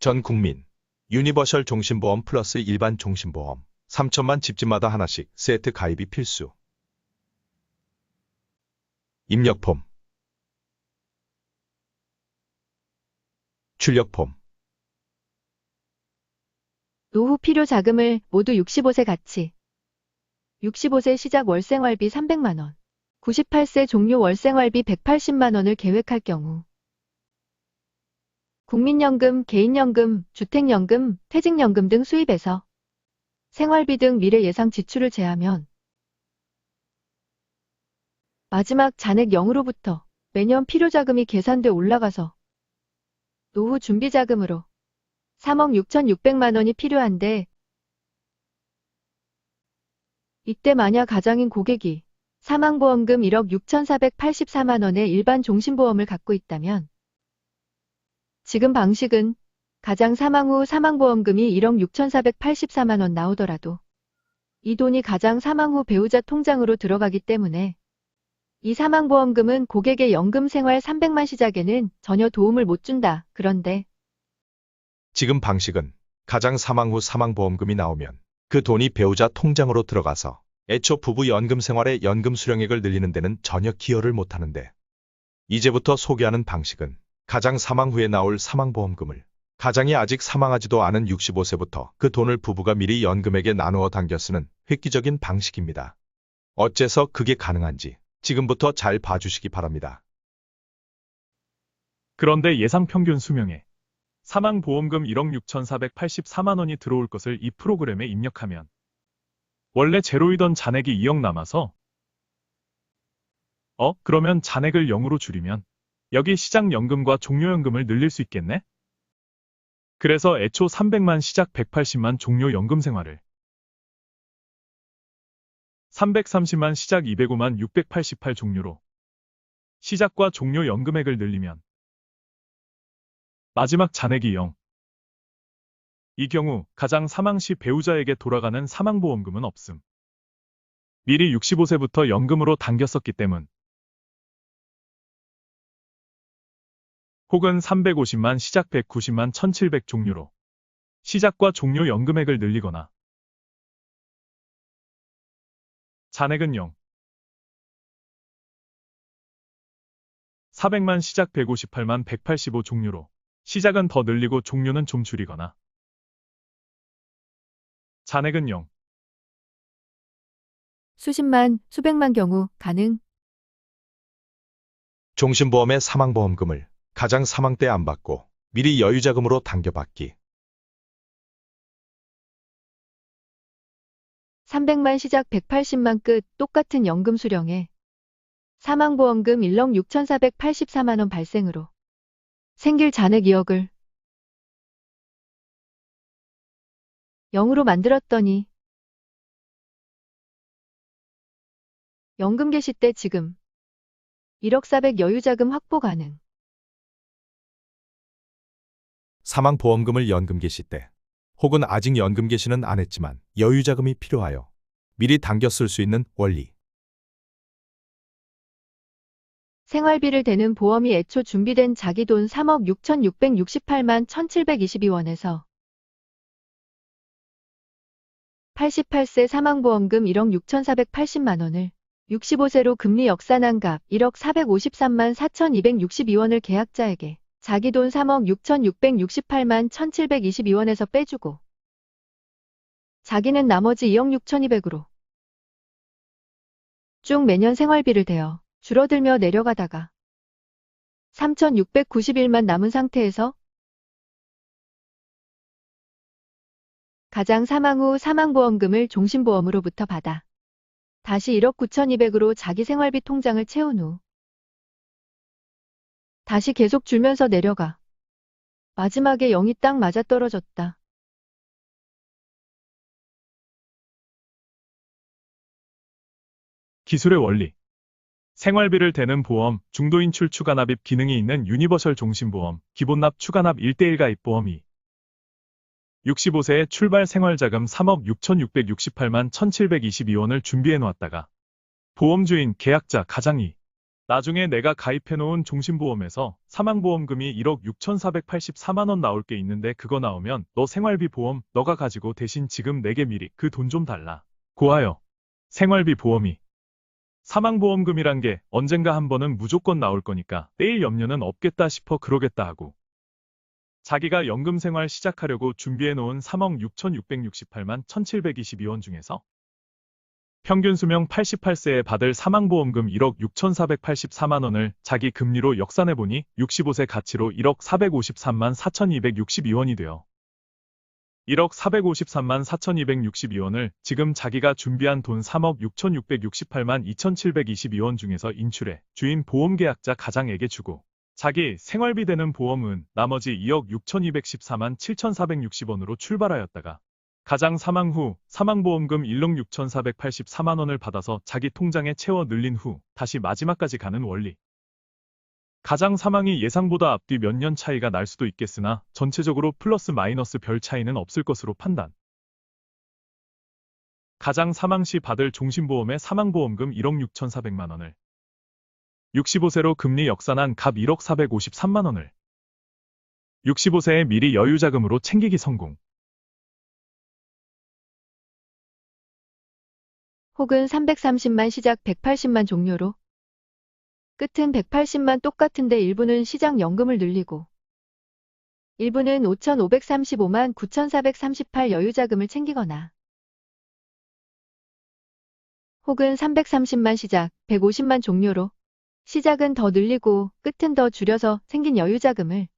전 국민 유니버셜 종신보험 플러스 일반 종신보험 3천만 집집마다 하나씩 세트 가입이 필수. 입력폼, 출력폼, 노후 필요 자금을 모두 65세 가치. 65세 시작 월생활비 300만 원. 98세 종료 월생활비 180만 원을 계획할 경우 국민연금, 개인연금, 주택연금, 퇴직연금 등 수입에서 생활비 등 미래 예상 지출을 제하면 마지막 잔액 0으로부터 매년 필요자금이 계산돼 올라가서 노후 준비자금으로 3억 6,600만 원이 필요한데 이때 만약 가장인 고객이 사망보험금 1억 6,484만 원의 일반 종신보험을 갖고 있다면 지금 방식은 가장 사망 후 사망보험금이 1억 6,484만 원 나오더라도 이 돈이 가장 사망 후 배우자 통장으로 들어가기 때문에 이 사망보험금은 고객의 연금생활 300만 시작에는 전혀 도움을 못 준다. 그런데 지금 방식은 가장 사망 후 사망보험금이 나오면 그 돈이 배우자 통장으로 들어가서 애초 부부 연금 생활의 연금 수령액을 늘리는 데는 전혀 기여를 못하는데 이제부터 소개하는 방식은 가장 사망 후에 나올 사망보험금을 가장이 아직 사망하지도 않은 65세부터 그 돈을 부부가 미리 연금액에 나누어 당겨 쓰는 획기적인 방식입니다. 어째서 그게 가능한지 지금부터 잘 봐주시기 바랍니다. 그런데 예상 평균 수명에 사망보험금 1억 6,484만 원이 들어올 것을 이 프로그램에 입력하면 원래 제로이던 잔액이 2억 남아서 그러면 잔액을 0으로 줄이면 여기 시작연금과 종료연금을 늘릴 수 있겠네? 그래서 애초 300만 시작 180만 종료 연금생활을 330만 시작 205만 688 종료로 시작과 종료 연금액을 늘리면 마지막 잔액이 0. 이 경우 가장 사망 시 배우자에게 돌아가는 사망보험금은 없음. 미리 65세부터 연금으로 당겼었기 때문. 혹은 350만 시작 190만 1700 종료로 시작과 종료 연금액을 늘리거나 잔액은 0. 400만 시작 158만 185 종료로 시작은 더 늘리고 종료는 좀 줄이거나 잔액은 0. 수십만, 수백만 경우 가능. 종신보험의 사망보험금을 가장 사망 때 안 받고 미리 여유자금으로 당겨받기. 300만 시작 180만 끝 똑같은 연금 수령에 사망보험금 1억 6,484만 원 발생으로 생길 잔액 2억을 0으로 만들었더니 연금 개시 때 지금 1억 400 여유자금 확보 가능. 사망보험금을 연금 개시 때 혹은 아직 연금 개시는 안 했지만 여유자금이 필요하여 미리 당겨 쓸 수 있는 원리. 생활비를 대는 보험이 애초 준비된 자기 돈 3억 6,668만 1,722원에서 88세 사망보험금 1억 6,480만 원을 65세로 금리 역산한갑 1억 453만 4,262원을 계약자에게 자기 돈 3억 6,668만 1,722원에서 빼주고 자기는 나머지 2억 6,200으로 쭉 매년 생활비를 대어 줄어들며 내려가다가 3,691만 남은 상태에서 가장 사망 후 사망보험금을 종신보험으로부터 받아 다시 1억 9,200으로 자기 생활비 통장을 채운 후 다시 계속 줄면서 내려가 마지막에 0이 딱 맞아떨어졌다. 기술의 원리. 생활비를 대는 보험, 중도인출 추가납입 기능이 있는 유니버셜 종신보험, 기본납 추가납 1:1 가입 보험이 65세의 출발 생활자금 3억 6,668만 1,722원을 준비해 놓았다가 보험주인, 계약자, 가장이 나중에 내가 가입해놓은 종신보험에서 사망보험금이 1억 6,484만 원 나올 게 있는데 그거 나오면 너 생활비 보험 너가 가지고 대신 지금 내게 미리 그 돈 좀 달라. 고하여. 생활비 보험이. 사망보험금이란 게 언젠가 한 번은 무조건 나올 거니까 내일 염려는 없겠다 싶어 그러겠다 하고. 자기가 연금생활 시작하려고 준비해놓은 3억 6,668만 1,722원 중에서 평균 수명 88세에 받을 사망보험금 1억 6,484만 원을 자기 금리로 역산해보니 65세 가치로 1억 453만 4,262원이 돼요. 1억 453만 4,262원을 지금 자기가 준비한 돈 3억 6,668만 2,722원 중에서 인출해 주인 보험계약자 가장에게 주고 자기 생활비 되는 보험은 나머지 2억 6,214만 7,460원으로 출발하였다가 가장 사망 후 사망보험금 1억 6,484만 원을 받아서 자기 통장에 채워 늘린 후 다시 마지막까지 가는 원리. 가장 사망이 예상보다 앞뒤 몇 년 차이가 날 수도 있겠으나 전체적으로 플러스 마이너스 별 차이는 없을 것으로 판단. 가장 사망 시 받을 종신보험의 사망보험금 1억 6,400만 원을 65세로 금리 역산한 갑 1억 453만 원을 65세에 미리 여유자금으로 챙기기 성공. 혹은 330만 시작 180만 종료로 끝은 180만 똑같은데 일부는 시작 연금을 늘리고 일부는 5,535만 9,438 여유자금을 챙기거나 혹은 330만 시작 150만 종료로 시작은 더 늘리고 끝은 더 줄여서 생긴 여유자금을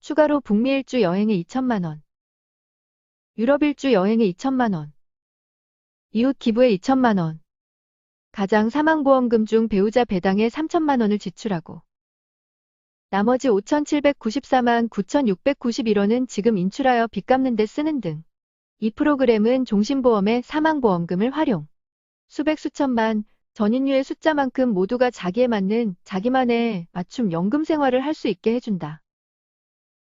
추가로 북미 일주 여행에 2천만 원, 유럽 일주 여행에 2천만 원, 이웃 기부에 2천만 원, 가장 사망보험금 중 배우자 배당에 3천만 원을 지출하고 나머지 5,794만 9,691원은 지금 인출하여 빚 갚는 데 쓰는 등 이 프로그램은 종신보험의 사망보험금을 활용, 수백 수천만, 전인류의 숫자만큼 모두가 자기에 맞는 자기만의 맞춤 연금 생활을 할 수 있게 해준다.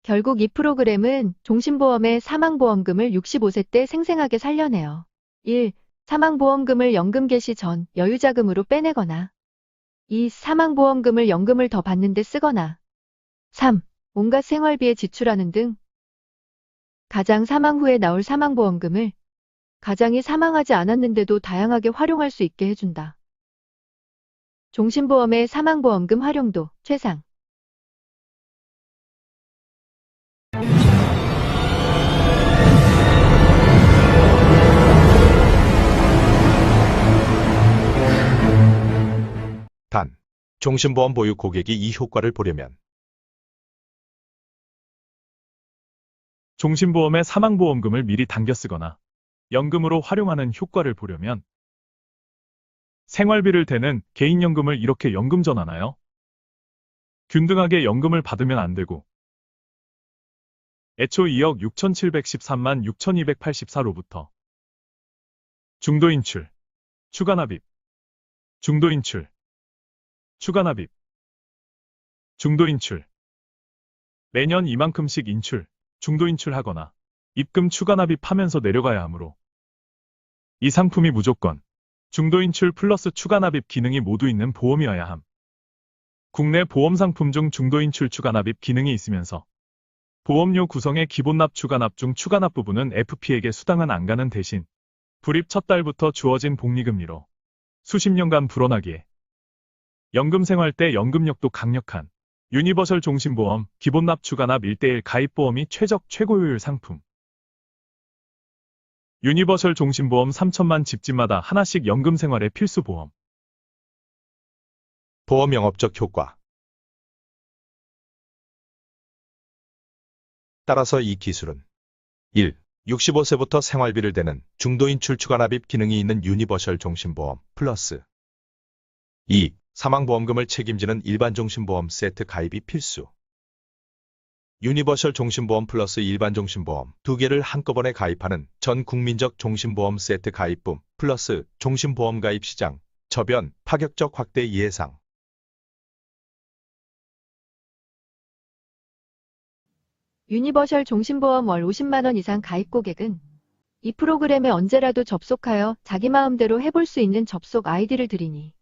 결국 이 프로그램은 종신보험의 사망보험금을 65세 때 생생하게 살려내요. 1. 사망보험금을 연금 개시 전 여유자금으로 빼내거나 2. 사망보험금을 연금을 더 받는 데 쓰거나 3. 온갖 생활비에 지출하는 등 가장 사망 후에 나올 사망보험금을 가장이 사망하지 않았는데도 다양하게 활용할 수 있게 해준다. 종신보험의 사망보험금 활용도 최상. 단, 종신보험 보유 고객이 이 효과를 보려면 종신보험의 사망보험금을 미리 당겨 쓰거나 연금으로 활용하는 효과를 보려면 생활비를 대는 개인연금을 이렇게 연금 전환하여 균등하게 연금을 받으면 안 되고 애초 2억 6,713만 6,284로부터 중도인출, 추가납입, 중도인출, 추가납입, 중도인출 매년 이만큼씩 인출, 중도인출하거나 입금 추가납입하면서 내려가야 하므로 이 상품이 무조건 중도인출 플러스 추가납입 기능이 모두 있는 보험이어야 함. 국내 보험상품 중 중도인출 추가납입 기능이 있으면서 보험료 구성의 기본납 추가납 중 추가납 부분은 FP에게 수당은 안 가는 대신 불입 첫 달부터 주어진 복리금리로 수십 년간 불어나기에 연금생활 때 연금력도 강력한 유니버설 종신보험 기본납 추가납 1:1 가입보험이 최고효율 상품. 유니버설 종신보험 3천만 집집마다 하나씩 연금생활의 필수 보험. 보험 영업적 효과. 따라서 이 기술은 1. 65세부터 생활비를 대는 중도인출 추가납입 기능이 있는 유니버설 종신보험 플러스 2. 사망보험금을 책임지는 일반 종신보험 세트 가입이 필수. 유니버설 종신보험 플러스 일반 종신보험 두 개를 한꺼번에 가입하는 전 국민적 종신보험 세트 가입붐 플러스 종신보험 가입 시장 저변 파격적 확대 예상. 유니버설 종신보험 월 50만 원 이상 가입 고객은 이 프로그램에 언제라도 접속하여 자기 마음대로 해볼 수 있는 접속 아이디를 드리니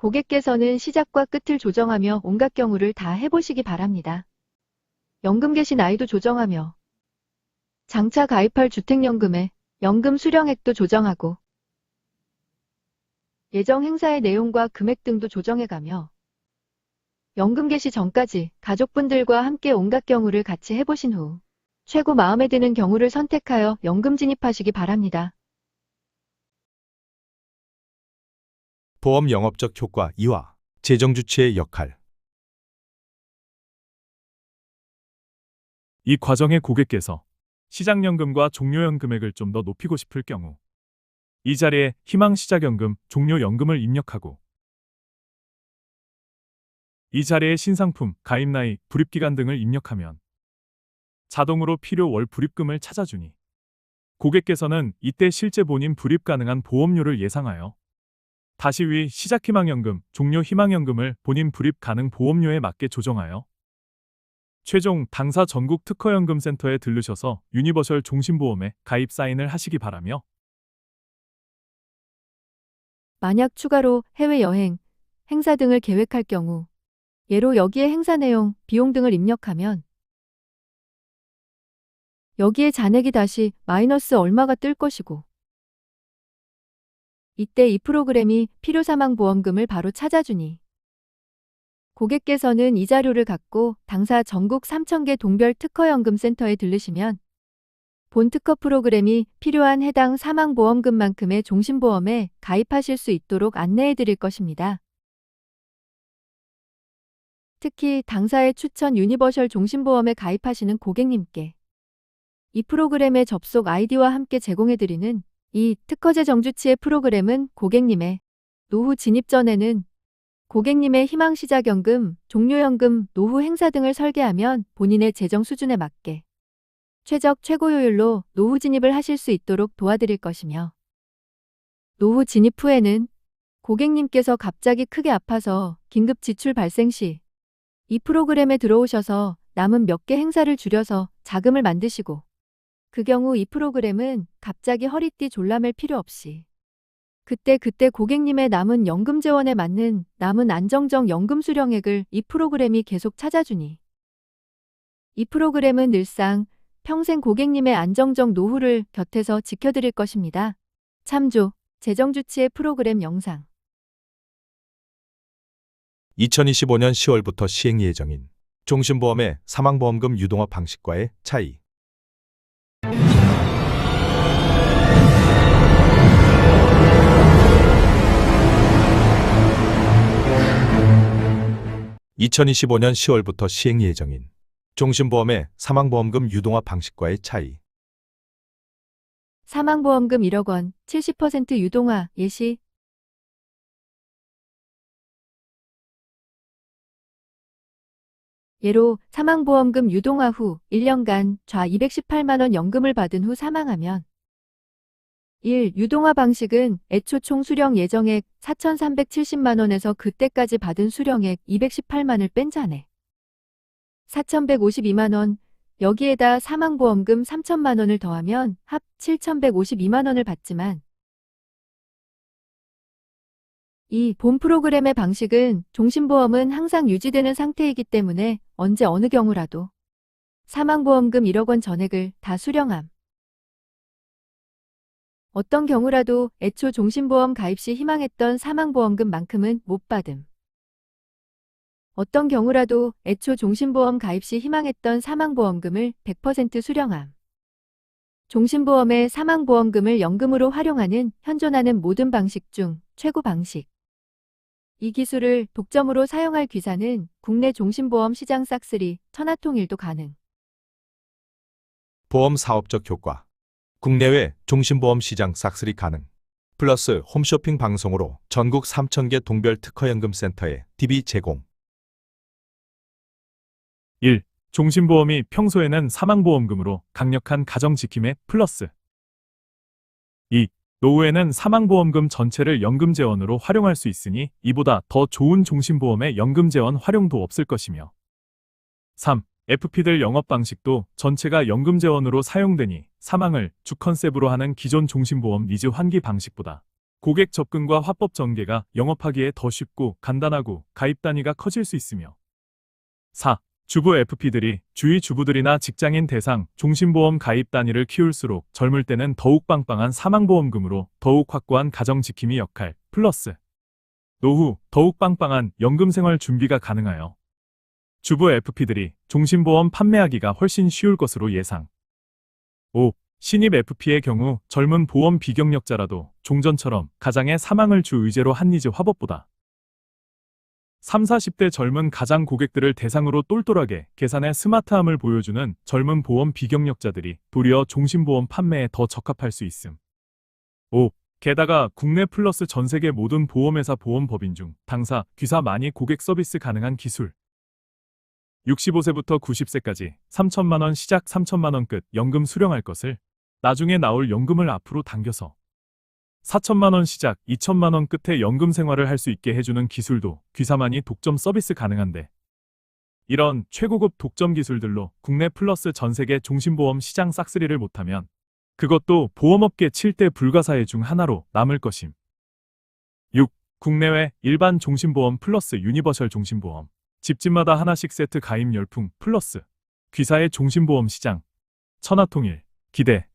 고객께서는 시작과 끝을 조정하며 온갖 경우를 다 해보시기 바랍니다. 연금 개시 나이도 조정하며 장차 가입할 주택연금의 연금 수령액도 조정하고 예정 행사의 내용과 금액 등도 조정해가며 연금 개시 전까지 가족분들과 함께 온갖 경우를 같이 해보신 후 최고 마음에 드는 경우를 선택하여 연금 진입하시기 바랍니다. 보험 영업적 효과 2화. 재정주치의 역할. 이 과정에 고객께서 시작연금과 종료연 금액을 좀 더 높이고 싶을 경우 이 자리에 희망시작연금, 종료연금을 입력하고 이 자리에 신상품, 가입나이, 불입기간 등을 입력하면 자동으로 필요 월 불입금을 찾아주니 고객께서는 이때 실제 본인 불입 가능한 보험료를 예상하여 다시 위 시작희망연금, 종료희망연금을 본인 불입 가능 보험료에 맞게 조정하여 최종 당사 전국 특허연금센터에 들르셔서 유니버셜 종신보험에 가입 사인을 하시기 바라며 만약 추가로 해외여행, 행사 등을 계획할 경우 예로 여기에 행사 내용, 비용 등을 입력하면 여기에 잔액이 다시 마이너스 얼마가 뜰 것이고 이때 이 프로그램이 필요사망보험금을 바로 찾아주니 고객께서는 이 자료를 갖고 당사 전국 3,000개 동별 특허연금센터에 들르시면 본 특허 프로그램이 필요한 해당 사망보험금만큼의 종신보험에 가입하실 수 있도록 안내해 드릴 것입니다. 특히 당사의 추천 유니버셜 종신보험에 가입하시는 고객님께 이 프로그램의 접속 아이디와 함께 제공해 드리는 이 특허제 정주치의 프로그램은 고객님의 노후 진입 전에는 고객님의 희망시작연금, 종료연금, 노후 행사 등을 설계하면 본인의 재정 수준에 맞게 최적 최고효율로 노후 진입을 하실 수 있도록 도와드릴 것이며 노후 진입 후에는 고객님께서 갑자기 크게 아파서 긴급 지출 발생 시 이 프로그램에 들어오셔서 남은 몇 개 행사를 줄여서 자금을 만드시고 그 경우 이 프로그램은 갑자기 허리띠 졸라맬 필요 없이 그때 고객님의 남은 연금 재원에 맞는 남은 안정적 연금 수령액을 이 프로그램이 계속 찾아주니 이 프로그램은 늘상 평생 고객님의 안정적 노후를 곁에서 지켜드릴 것입니다. 참조, 재정주치의 프로그램 영상 2025년 10월부터 시행 예정인 종신보험의 사망보험금 유동화 방식과의 차이. (2025년 10월부터) 시행 예정인 종신보험의 사망보험금 유동화 방식과의 차이. 사망보험금 1억 원, 70% 유동화 예시 예로 사망보험금 유동화 후 1년간 좌 218만 원 연금을 받은 후 사망하면 1. 유동화 방식은 애초 총 수령 예정액 4,370만 원에서 그때까지 받은 수령액 218만을 뺀 잔액 4,152만 원, 여기에다 사망보험금 3천만 원을 더하면 합 7,152만 원을 받지만 이 본 프로그램의 방식은 종신보험은 항상 유지되는 상태이기 때문에 언제 어느 경우라도 사망보험금 1억 원 전액을 다 수령함. 어떤 경우라도 애초 종신보험 가입 시 희망했던 사망보험금만큼은 못 받음. 어떤 경우라도 애초 종신보험 가입 시 희망했던 사망보험금을 100% 수령함. 종신보험의 사망보험금을 연금으로 활용하는 현존하는 모든 방식 중 최고 방식. 이 기술을 독점으로 사용할 귀사는 국내 종신보험 시장 싹쓸이 천하통일도 가능. 보험 사업적 효과. 국내외 종신보험 시장 싹쓸이 가능. 플러스 홈쇼핑 방송으로 전국 3,000개 동별 특허연금센터에 DB 제공. 1. 종신보험이 평소에는 사망보험금으로 강력한 가정지킴에 플러스 2. 노후에는 사망보험금 전체를 연금재원으로 활용할 수 있으니 이보다 더 좋은 종신보험의 연금재원 활용도 없을 것이며 3. FP들 영업 방식도 전체가 연금재원으로 사용되니 사망을 주 컨셉으로 하는 기존 종신보험 리즈 환기 방식보다 고객 접근과 화법 전개가 영업하기에 더 쉽고 간단하고 가입 단위가 커질 수 있으며. 4. 주부 FP들이 주위 주부들이나 직장인 대상 종신보험 가입 단위를 키울수록 젊을 때는 더욱 빵빵한 사망보험금으로 더욱 확고한 가정지킴이 역할 플러스 노후 더욱 빵빵한 연금생활 준비가 가능하여 주부 FP들이 종신보험 판매하기가 훨씬 쉬울 것으로 예상. 5. 신입 FP의 경우 젊은 보험 비경력자라도 종전처럼 가장의 사망을 주 의제로 한니즈 화법보다 3, 40대 젊은 가장 고객들을 대상으로 똘똘하게 계산의 스마트함을 보여주는 젊은 보험 비경력자들이 도리어 종신보험 판매에 더 적합할 수 있음. 5. 게다가 국내 플러스 전 세계 모든 보험회사 보험법인 중 당사, 귀사 많이 고객 서비스 가능한 기술. 65세부터 90세까지 3천만 원 시작 3천만 원 끝 연금 수령할 것을 나중에 나올 연금을 앞으로 당겨서 4천만 원 시작 2천만 원 끝에 연금 생활을 할 수 있게 해주는 기술도 귀사만이 독점 서비스 가능한데 이런 최고급 독점 기술들로 국내 플러스 전 세계 종신보험 시장 싹쓸이를 못하면 그것도 보험업계 7대 불가사의 중 하나로 남을 것임. 6. 국내외 일반 종신보험 플러스 유니버셜 종신보험 집집마다 하나씩 세트 가입 열풍 플러스 귀사의 종신보험 시장 천하통일 기대